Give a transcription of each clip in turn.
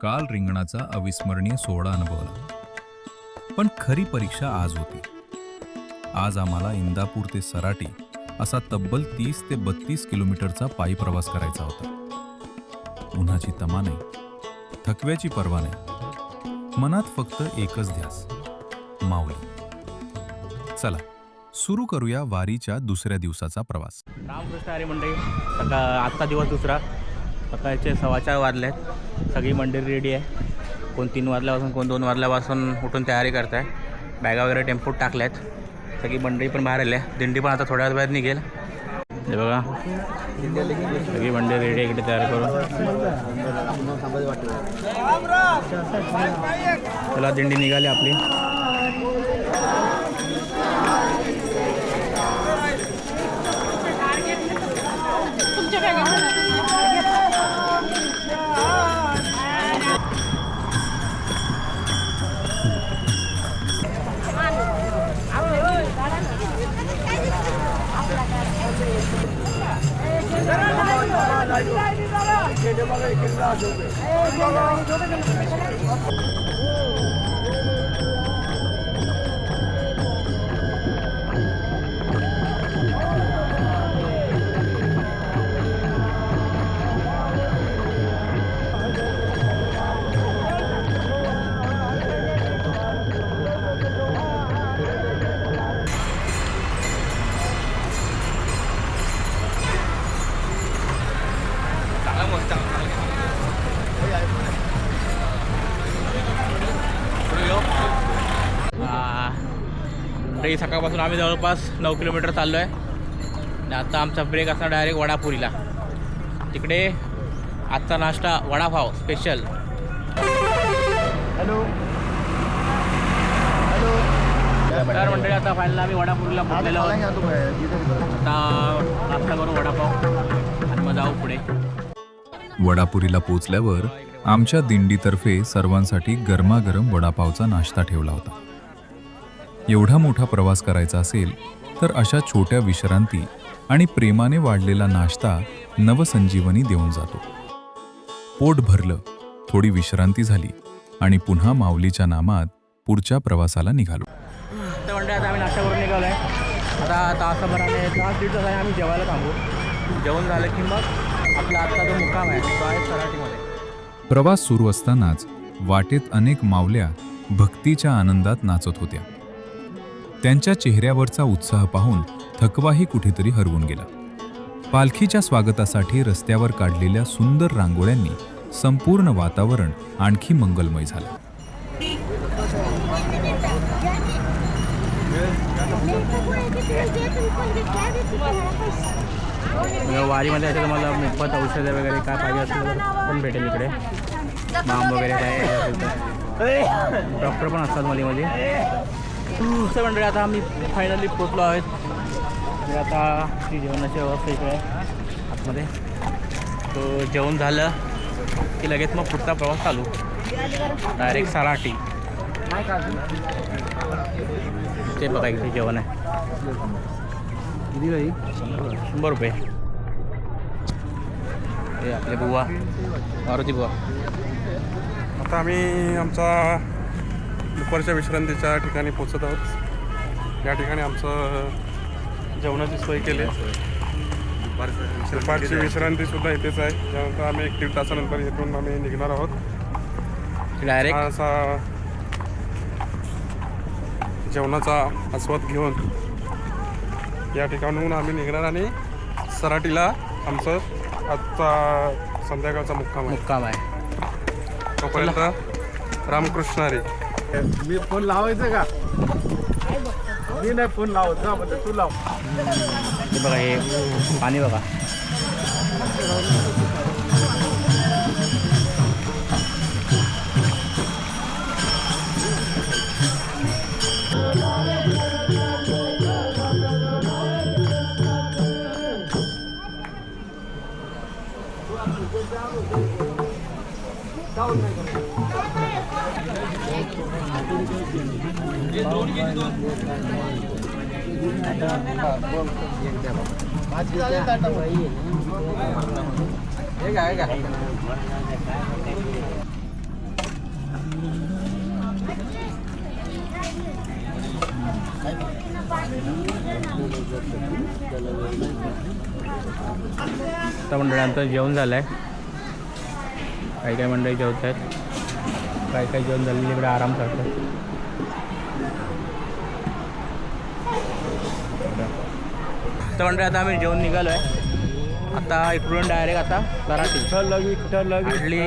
काल रिंगणाचा अविस्मरणीय सोहळा अनुभवला. पण खरी परीक्षा आज होती. आज आम्हाला इंदापूर ते सराटी असा तब्बल 30 ते 32 किलोमीटरचा पायी प्रवास करायचा होता. उन्हाची तमा नाही, थकव्याची पर्वा नाही, मनात फक्त एकच ध्यास, माऊली. चला सुरू करूया वारीच्या दुसऱ्या दिवसाचा प्रवास. रामकृष्ण हरी मंडळी, आजचा दिवस दुसरा. सकाळचे 4:15 वाजलेत. सगळी मंडळी रेडी आहे. कोण 3 वाजल्यापासून, कोण 2 वाजल्यापासून उठून तयारी करत आहे. बॅगा वगैरे टेम्पोत टाकल्यात. सगळी मंडळी पण बाहेर आली आहे. दिंडी पण आता थोड्या वेळात निघेल. हे बघा, सगळी मंडळी रेडी आहे इकडे तयार करून. चला दिंडी निघाली आपली. सकाळपासून आम्ही जवळपास 9 किलोमीटर चाललो आहे. आणि आता आमचा ब्रेक असणार डायरेक्ट वडापुरीला. तिकडे आजचा नाश्ता वडापाव स्पेशल. हॅलो तर मंडळी, आता फायनल आम्ही वडापुरीला पोहोचलेलो आहोत. आता नाश्ता करू वडापाव आणि मग जाऊ पुढे. वडापुरीला पोचल्यावर आमच्या दिंडीतर्फे सर्वांसाठी गरमागरम वडापावचा नाश्ता ठेवला होता. एवढा मोठा प्रवास करायचा असेल तर अशा छोट्या विश्रांती आणि प्रेमाने वाढलेला नाश्ता नवसंजीवनी देऊन जातो. पोट भरलं, थोडी विश्रांती झाली आणि पुन्हा माऊलीच्या नामात पुढच्या प्रवासाला निघालो. तर म्हणजे आता आम्ही नाश्ता करून निघालो आहे. आता तासाभराने 1-1.5 तासाने आम्ही जेवायला थांबू. जेवण झालं की मग आपला आजचा जो मुक्काम आहे तो आहे सराटीमध्ये. प्रवास सुरू असतानाच वाटेत अनेक माऊल्या भक्तीच्या आनंदात नाचत होत्या. त्यांच्या चेहऱ्यावरचा उत्साह पाहून थकवाही कुठेतरी हरवून गेला. पालखीच्या स्वागतासाठी रस्त्यावर काढलेल्या सुंदर रांगोळ्यांनी संपूर्ण वातावरण आणखी मंगलमय झालं. वारीमध्ये आहे तर मला मोफत औषधं वगैरे काय पाहिजे असेल तर पण भेटेल इकडे. बाम वगैरे काय असेल तर डॉक्टर पण असतात मध्ये. असं मंडळी, आता आम्ही फायनली पोचलो आहोत. म्हणजे आता ती जेवणाची व्यवस्था इकडे आहे आतमध्ये. तो जेवण झालं की लगेच मग पुढचा प्रवास चालू, डायरेक्ट सराटी. ते बघा इथे जेवण आहे. 100 रुपये. हे आपले बुवा, मारुती बुवा. आता आम्ही आमचा दुपारच्या विश्रांतीच्या ठिकाणी पोचत आहोत. या ठिकाणी आमचं जेवणाची सोय केली आहे. दुपारची विश्रांतीसुद्धा इथेच आहे. त्यानंतर आम्ही 1-1.5 तासानंतर इथून आम्ही निघणार आहोत. डायरेक्ट असा जेवणाचा आस्वाद घेऊन या ठिकाणून आम्ही निघणार आणि सराटीला आमचं आजचा संध्याकाळचा मुक्काम आहे. तोपर्यंत रामकृष्ण हरी. मी फोन लावायचं का? मी नाही फोन लावत ना, म्हणजे तू लाव. हे बघा, हे पाणी बघा. आता मंडळांचं जेवण झालं आहे. काही काही मंडळी जेवत आहेत, काही काही जेवण झालेली इकडे आराम करतात. तर मंडळी आता आम्ही जेवण निघालो आहे. आता इकडून डायरेक्ट आता सराटी इथली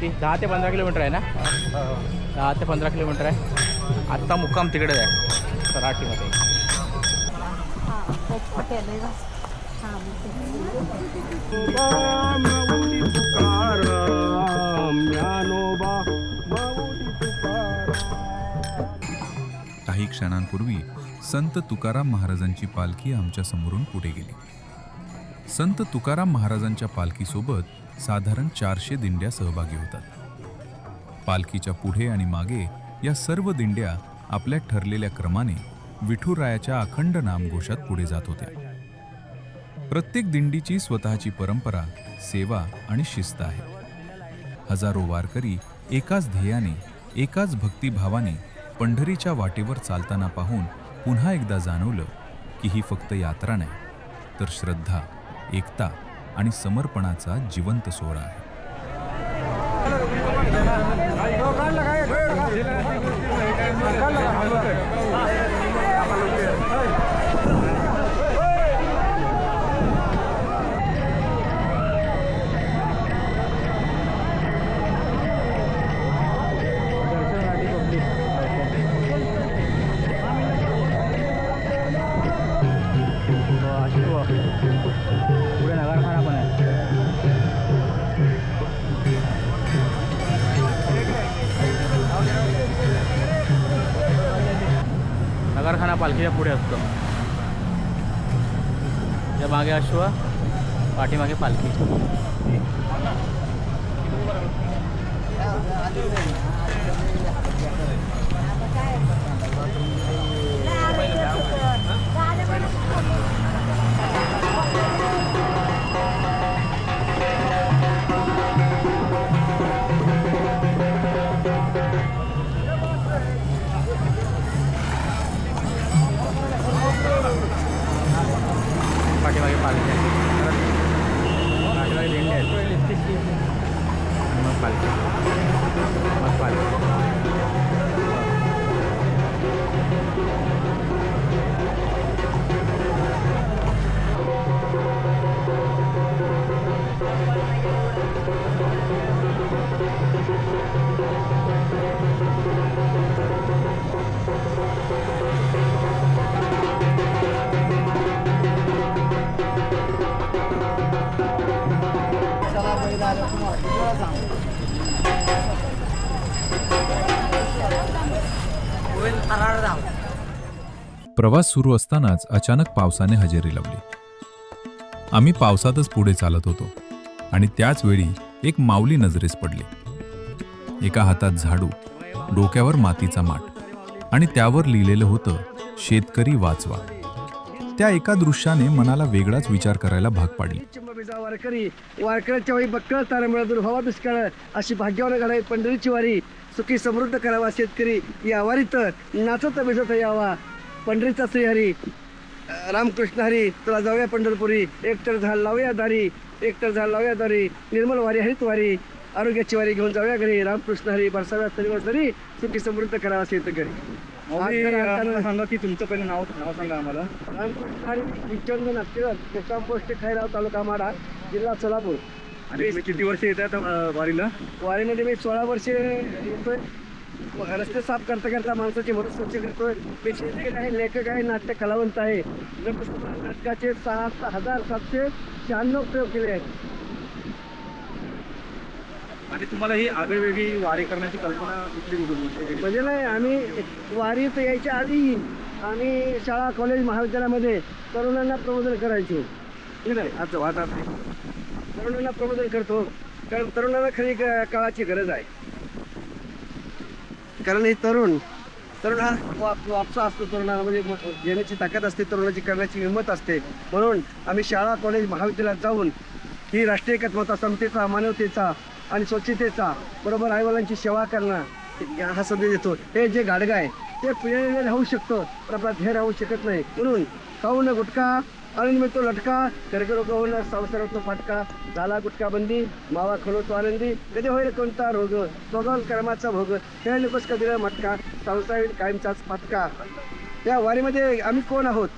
ती 10 ते 15 किलोमीटर आहे ना. 10 ते 15 किलोमीटर आहे. आत्ता मुक्काम तिकडेच आहे सराटीमध्ये. काही क्षणांपूर्वी संत तुकाराम महाराजांची पालखी आमच्या समोरून पुढे गेली. संत तुकाराम महाराजांच्या पालखीसोबत साधारण 400 दिंड्या सहभागी होतात. पालखीच्या पुढे आणि मागे या सर्व दिंड्या आपल्या ठरलेल्या क्रमाने विठुरायाच्या अखंड नामघोषात पुढे जात होत्या. प्रत्येक दिंडीची स्वतःची परंपरा, सेवा आणि शिस्त आहे. हजारो वारकरी एकाच ध्येयाने, एकाच भक्तिभावाने पंढरीच्या वाटेवर चालताना पाहून पुन्हा एकदा जाणवलं की ही फक्त यात्रा नाही, तर श्रद्धा, एकता आणि समर्पणाचा जिवंत सोहळा आहे. पुढे नगरखाना पण आहे. नगरखाना पालखीच्या पुढे असतो. त्या मागे अश्व, पाठीमागे पालखी. पाठीमागे पालखी आहे. पाठीमागे दिंडी आहे. मग पालखी, मग पालखी. प्रवास सुरू असतानाच अचानक पावसाने हजेरी लावली. आम्ही पावसातच पुढे चालत होतो आणि त्याच वेळी एक माऊली नजरेस पडली. एका हातात झाडू, डोक्यावर मातीचा माठ आणि त्यावर लिहिलेलं होतं, शेतकरी वाचवा. त्या एका दृश्याने मनाला वेगळाच विचार करायला भाग पाडले. वारकरी, वारकऱ्याच्या वेळी बक्कळ तारंबळ, दुर्भावा दुष्काळ अशी भाग्यवान घडावी पंढरीची वारी. सुखी समृद्ध करावा शेतकरी या वारीत, नाचत भिजत यावा पंढरीचा श्रीहरी. रामकृष्ण हरी तुला जाऊया पंढरपुरी, एकतर झाड लावूया दारी, एकतर झाड लावूया दारी. निर्मल वारी हरित वारी, आरोग्याची वारी घेऊन जाऊया घरी. रामकृष्ण हरी बरसाव्या तरी तरी, सुखी समृद्ध करावा शेतकरी. सांगा की तुमचं पहिलं नाव सांगा आम्हाला. रामकृष्ण हरी विचंद नाट्य, मुक्काम पोस्ट खैराव, तालुका माढा, जिल्हा सोलापूर. आणि किती वर्ष येतात वारीला? वारीमध्ये मी 16 वर्षे येतोय. रस्ते साफ करता करता माणसाची मदत स्वच्छ करतोय. मी शेतकरी आहे, लेखक आहे, नाट्य कलावंत आहे. नाटकाचे 6,796 प्रयोग केले आहेत. आणि तुम्हाला ही आगळीवेगळी वारी करण्याची कल्पना कुठली कुठून? म्हणजे नाही, आम्ही वारीत यायच्या आधी आम्ही शाळा, कॉलेज, महाविद्यालयामध्ये तरुणांना प्रबोधन करायचो. ठीक आहे, आता तरुणांना प्रबोधन करतो, कारण तरुणांना खरी काळाची गरज आहे. कारण हे तरुण हा वापसा असतो. तरुणामध्ये येण्याची ताकद असते, तरुणाची करण्याची हिंमत असते. म्हणून आम्ही शाळा, कॉलेज, महाविद्यालयात जाऊन ही राष्ट्रीय एकात्मता, समतेचा, मानवतेचा आणि स्वच्छतेचा, बरोबर आईवडिलांची सेवा करणं, हा संदेश देतो. हे जे गाडगा आहे ते पिढ्याने राहू शकतं पण आपला ध्येय राहू शकत नाही. म्हणून खाऊन गुटखा आनंद मिळतो लटका, कर्करोग होऊन संसारात फाटका, झाला गुटखा बंदी मावा खवळतो आनंदी, कधी होईल कोणता रोग, सोगल कर्माचा भोग, खेळ नकोस कधीला मटका, संसार कायमचाच फाटका. या वारीमध्ये आम्ही कोण आहोत?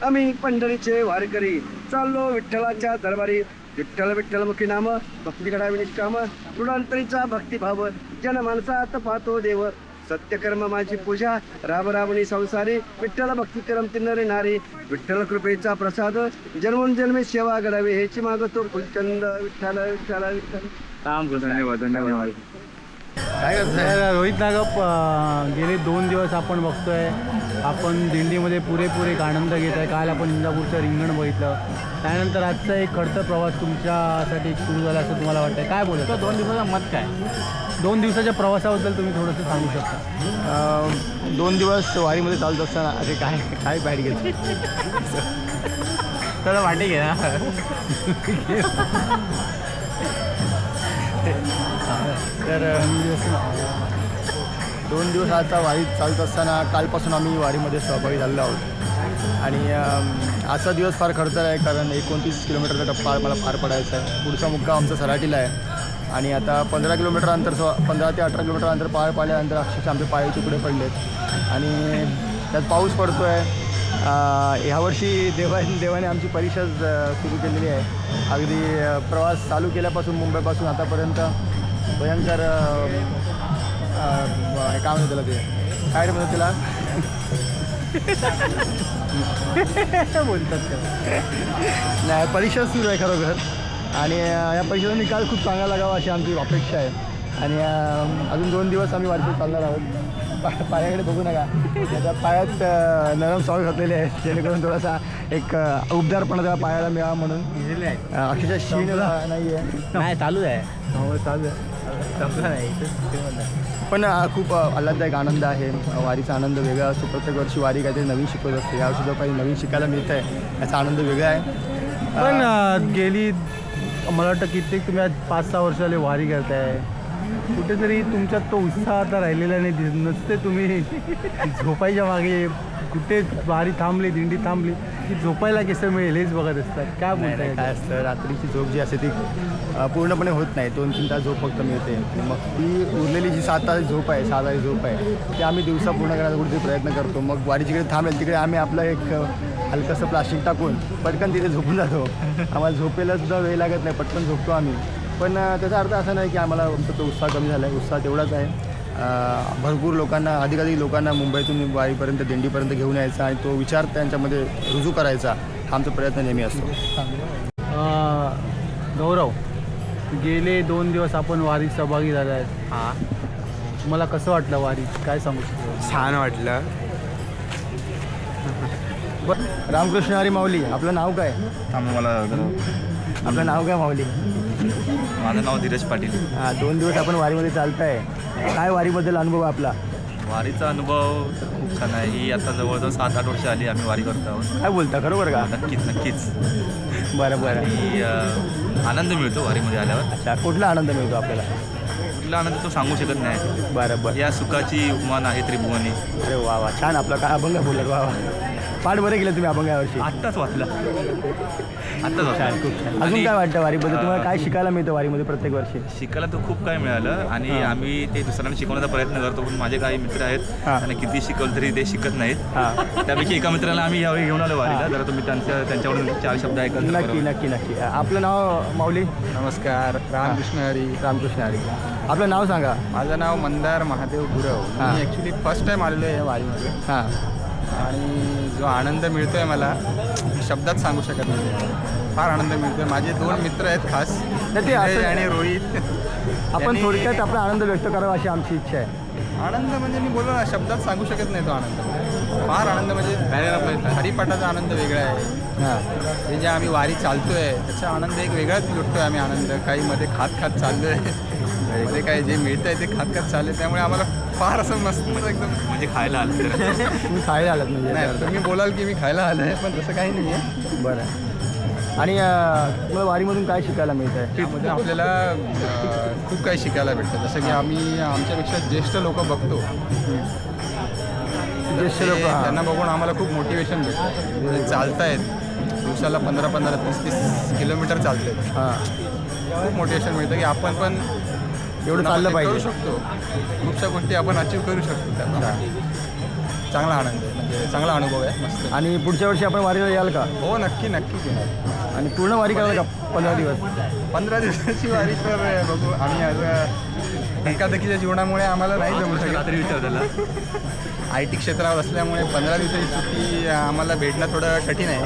आम्ही पंढरीचे वारकरी, चाललो विठ्ठलाच्या दरबारी. विठ्ठल विठ्ठलमुखी नाम, भक्ती घडावी निष्काम, दृढांतरीचा भक्तिभाव, जन माणसात पाहतो देव, सत्यकर्म माझी पूजा, राम रामणी संसारी, विठ्ठल भक्ती करमती नरे नारी, विठ्ठल कृपेचा प्रसाद, जन्मोन जन्मे सेवा घडावी, हेची मागतो फुलचंद. विठ्ठल विठ्ठल विठ्ठल. धन्यवाद. काय करताय? रोहित नागप गेले 2 दिवस आपण बघतोय, आपण दिंडीमध्ये पुरेपूर एक आनंद घेत आहे. काल आपण इंदापूरचं रिंगण बघितलं, त्यानंतर आजचा एक खडतर प्रवास तुमच्यासाठी सुरू झाला असं तुम्हाला वाटतं, काय बोलतो? 2 दिवसाचं मत काय? 2 दिवसाच्या प्रवासाबद्दल तुम्ही थोडंसं सांगू शकता? 2 दिवस वारीमध्ये चालत असताना अरे काय बॅट घेतली. तर वाटे घे ना. तर 2 दिवस आता वारीत चालत असताना कालपासून आम्ही वारीमध्ये सहभागी झालेलो आहोत आणि आजचा दिवस फार खडतर आहे कारण 29 किलोमीटरचा टप्पा मला पार पडायचा आहे. पुढचा मुक्काम आमचा सराटीला आहे आणि आता 15 किलोमीटर अंतर 15 ते 18 किलोमीटर अंतर पार पाडल्यानंतर अक्षरशः आमचे पाय तुकडे पडलेत आणि त्यात पाऊस पडतो आहे. ह्यावर्षी देवाने आमची परिषद सुरू केलेली आहे. अगदी प्रवास चालू केल्यापासून मुंबईपासून आतापर्यंत भयंकर काय म्हणतात त्याला, ते काय रे म्हणतात त्याला, बोलतात नाही परिषद सुरू आहे खरोखर आणि या परिषदेचा निकाल खूप चांगला लागावा अशी आमची अपेक्षा आहे. आणि अजून 2 दिवस आम्ही वारीत चालणार आहोत. पायाकडे बघू नका, त्याच्या पायात नरम सॉल घातलेले आहेत जेणेकरून थोडासा एक उबदारपणा त्या पायाला मिळावा म्हणून. अक्षरशः शीण नाही आहे, नाही चालू आहे, चालू आहे, संपला नाही. पण खूप आल्हाददायक आनंद आहे. वारीचा आनंद वेगळा असतो. प्रत्येक वर्षी वारी काहीतरी नवीन शिकवत असते. यावर्षी जो काही नवीन शिकायला मिळतं आहे याचा आनंद वेगळा आहे. पण गेली मला वाटतं कित्येक तुम्ही आज 5-6 वर्ष झाले वारी करताय, कुठेतरी तुमच्यात तो उत्साह आता राहिलेला नाही. नसते तुम्ही झोपायच्या मागे, कुठे वारी थांबली, दिंडी थांबली की झोपायला कसं मिळेल हेच बघत असतात. काय बोलताय? काय असतं, रात्रीची झोप जी असते ती पूर्णपणे होत नाही. 2-3 तास झोप फक्त मिळते. मग ती उरलेली जी 7 तास झोप आहे, 6 तास झोप आहे, ती आम्ही दिवसा पूर्ण करण्याचा कुठेतरी प्रयत्न करतो. मग वारी जिकडे थांबेल तिकडे आम्ही आपलं एक हलकंसं प्लास्टिक टाकून पटकन तिथे झोपून जातो. आम्हाला झोपेला सुद्धा वेळ लागत नाही, पटकन झोपतो आम्ही. पण त्याचा अर्थ असा नाही की आम्हाला तो उत्साह कमी झाला आहे. उत्साह तेवढाच आहे. भरपूर लोकांना, अधिकाधिक लोकांना मुंबईतून वारीपर्यंत, दिंडीपर्यंत घेऊन यायचा आणि तो विचार त्यांच्यामध्ये रुजू करायचा हा आमचा प्रयत्न नेहमी असतो. गौरव, गेले 2 दिवस आपण वारीत सहभागी झाला आहेत. हां, मला कसं वाटलं वारीत, काय सांगू शकतो? छान वाटलं. रामकृष्ण हरी माऊली, आपलं नाव काय? आपलं नाव काय माऊली? माझं नाव धीरज पाटील. 2 दिवस आपण वारीमध्ये चालताय, काय वारीबद्दल अनुभव आपला? वारीचा अनुभव तर खूप छान आहे. ही आता जवळजवळ 7-8 वर्ष आली आम्ही वारी करत आहोत. काय बोलता, खरोबर का? नक्कीच. बरं बरं. आणि आनंद मिळतो वारीमध्ये आल्यावर. अच्छा, कुठला आनंद मिळतो आपल्याला? कुठला आनंद तो सांगू शकत नाही. बरं बरं. या सुखाची उपमान आहे त्रिभुवनी. अरे वा वा, छान. आपलं काय अभंग बोलत, वा वा. पाठ बरं केलं तुम्ही अभंग यावर्षी. आत्ताच वाचलं. छान, खूप छान. अजून काय वाटतं वारीबद्दल तुम्हाला? काय शिकायला मिळतं वारीमध्ये प्रत्येक वर्षी? शिकायला तर खूप काय मिळालं आणि आम्ही ते दुसऱ्यांना शिकवण्याचा प्रयत्न करतो. पण माझे काही मित्र आहेत आणि किती शिकवलं तरी ते शिकत नाहीत. त्यापैकी एका मित्राला आम्ही यावेळी घेऊन आलो वारीला. जरा तुम्ही त्यांच्याकडून 4 शब्द ऐकल. नक्की नक्की नक्की. आपलं नाव माऊली? नमस्कार. रामकृष्ण हरी. रामकृष्ण हरी. आपलं नाव सांगा. माझं नाव मंदार महादेव गुरव. हां. मी ॲक्च्युली फर्स्ट टाईम आलेलो आहे या वारीमध्ये हां. आणि जो आनंद मिळतो आहे मला शब्दात सांगू शकत नाही. फार आनंद मिळतो आहे. माझे 2 मित्र आहेत खास, ते असं- विजय आणि रोहित. आपण त्यांनी- थोडक्यात आपला आनंद व्यक्त करावा अशी आमची इच्छा आहे. आनंद म्हणजे मी बोललो ना, शब्दात सांगू शकत नाही तो आनंद. फार आनंद म्हणजे हरिपाठाचा आनंद वेगळा आहे. हां. हे जे आम्ही वारी चालतो आहे त्याचा आनंद एक वेगळाच लुटतो आहे आम्ही. आनंद काही मध्ये खात चाललो आहे, मध्ये काही जे मिळतं आहे ते खात चाललं आहे. त्यामुळे आम्हाला फार असं मस्त एकदम म्हणजे खायला आलं तर तुम्ही खायला आलात म्हणजे? नाही, तुम्ही बोलाल की मी खायला आलो आहे पण तसं काही नाही आहे. बरं. आणि तुम्हाला वारीमधून काय शिकायला मिळतं आहे? त्यामध्ये आपल्याला खूप काही शिकायला भेटतं. जसं की आम्ही आमच्यापेक्षा ज्येष्ठ लोक बघतो, ज्येष्ठ लोक त्यांना बघून आम्हाला खूप मोटिवेशन भेटतं. ते चालतायत, दिवसाला 15-15, 30-30 किलोमीटर चालतात. हां, खूप मोटिवेशन मिळतं की आपण पण एवढं चाललं करू पाहिजे. शकतो. खूपशा गोष्टी आपण अचीव करू शकतो. त्याचा चांगला आनंद आहे, म्हणजे चांगला अनुभव आहे. मस्त. आणि पुढच्या वर्षी आपण वारीला याल का? हो, नक्की नक्की येणार. आणि पूर्ण वारी कराल का 15 दिवस? 15 दिवसाची वारी तर बघू. आम्ही आज धकाधकीच्या जीवनामुळे आम्हाला नाही जमू शकत. रात्री विचार झाला. IT क्षेत्रावर असल्यामुळे 15 दिवसाची सुट्टी आम्हाला भेटणं थोडं कठीण आहे.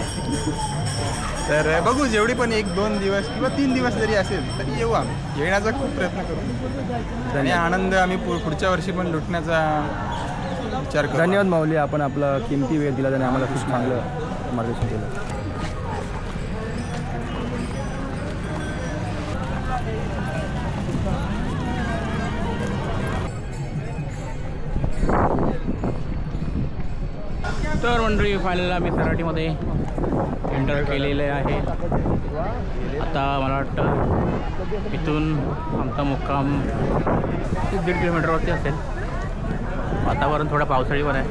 तर बघू, जेवढी पण 1-2 दिवस किंवा 3 दिवस जरी असेल तरी येऊ. आम्ही येण्याचा खूप प्रयत्न करू आणि आनंद आम्ही पुढच्या वर्षी पण लुटण्याचा विचार करू. धन्यवाद माऊली, आपण आपला किमती वेळ दिला आणि आम्हाला खूप चांगलं मार्गदर्शन केलं. तर मंडळी फायनल आम्ही सराटीमध्ये एंटर केलेले आहे. आता मला वाटतं इथून आमचा मुक्काम 1.5 किलोमीटरवरती असेल. वातावरण थोडं पावसाळी पण आहे.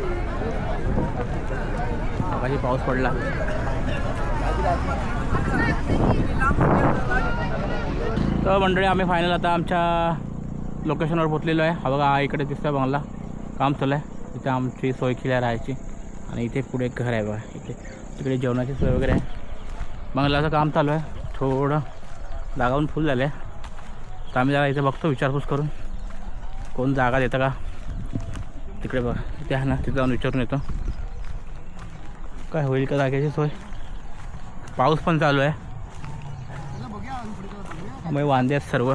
सकाळी पाऊस पडला. तर मंडळी आम्ही फायनल आता आमच्या लोकेशनवर पोचलेलो आहे. हा बघा, हा इकडे दिसतोय बंगला, काम चालू आहे. इथे आमची सोय केली आहे राहायची. आणि इथे पुढे एक घर आहे बघा, इथे तिकडे जेवणाची सोय वगैरे आहे. बंगल्याचं काम चालू आहे. थोडं जागावून फुल झालं आहे. तर आम्ही जरा इथे बघतो विचारपूस करून कोण जागा देतं का. तिकडे बघा, तिथे आहे ना, तिथे जाऊन विचारून येतो काय होईल का जागेची सोय. पाऊस पण चालू आहे, मग वांदे आहेत सर्व.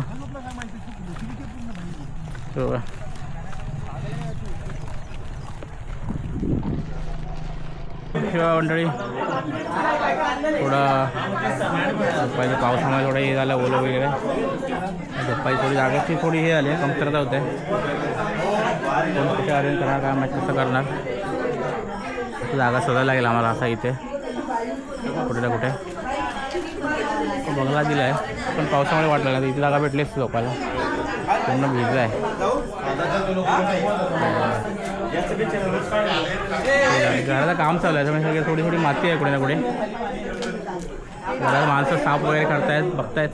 शिवाय मंडळी थोडं झोपायचं पावसामुळे थोडं हे झालं, ओलं वगैरे झोपायची थोडी जागाची थोडी हे झाली, कमतरता होते. कोण कुठे अरेंज करणार, काय माहिती कसं करणार. जागा शोधायला लागेल आम्हाला असा इथे कुठे ना कुठे. बंगला दिला आहे पण पावसामुळे वाटलं नाही, इथे जागा भेटलीच झोपायला. पूर्ण भिजलं आहे. घराचं काम चालू आहे त्यामुळे सगळे थोडी थोडी माती आहे कुठे ना कुठे. घरात माणसं साफ वगैरे करतायत, बघतायत.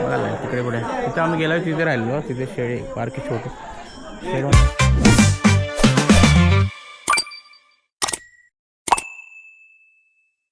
बघायला तिकडे कुठे तिथे आम्ही गेलो तिथे राहिलो. तिथे शेळी बारकी छोटी शेड